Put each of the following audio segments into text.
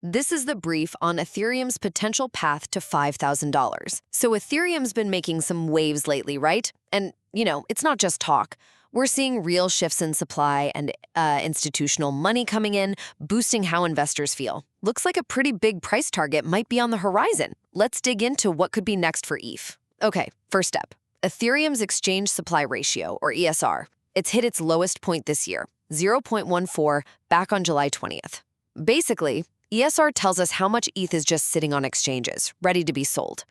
This is the brief on Ethereum's potential path to $5,000. So Ethereum's been making some waves lately, right? And, it's not just talk. We're seeing real shifts in supply and institutional money coming in, boosting how investors feel. Looks like a pretty big price target might be on the horizon. Let's dig into what could be next for ETH. Okay, first step. Ethereum's exchange supply ratio, or ESR. It's hit its lowest point this year, 0.14, back on July 20th. Basically, ESR tells us how much ETH is just sitting on exchanges, ready to be sold.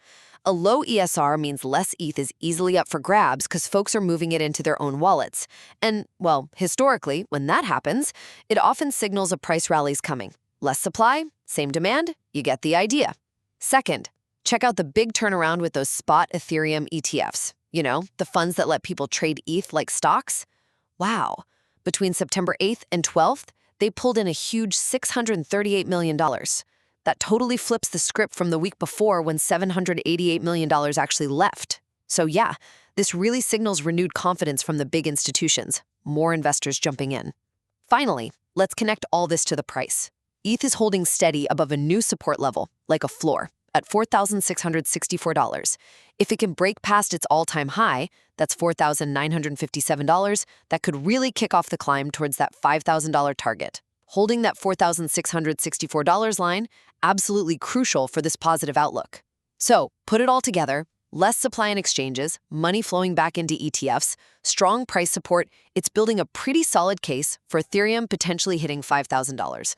A low ESR means less ETH is easily up for grabs because folks are moving it into their own wallets. And, well, historically, when that happens, it often signals a price rally's coming. Less supply, same demand, you get the idea. Second, check out the big turnaround with those spot Ethereum ETFs. The funds that let people trade ETH like stocks. Wow. Between September 8th and 12th, they pulled in a huge $638 million. That totally flips the script from the week before when $788 million actually left. So yeah, this really signals renewed confidence from the big institutions, more investors jumping in. Finally, let's connect all this to the price. ETH is holding steady above a new support level, like a floor, at $4,664. If it can break past its all-time high, that's $4,957, that could really kick off the climb towards that $5,000 target. Holding that $4,664 line, absolutely crucial for this positive outlook. So, put it all together, less supply in exchanges, money flowing back into ETFs, strong price support, it's building a pretty solid case for Ethereum potentially hitting $5,000.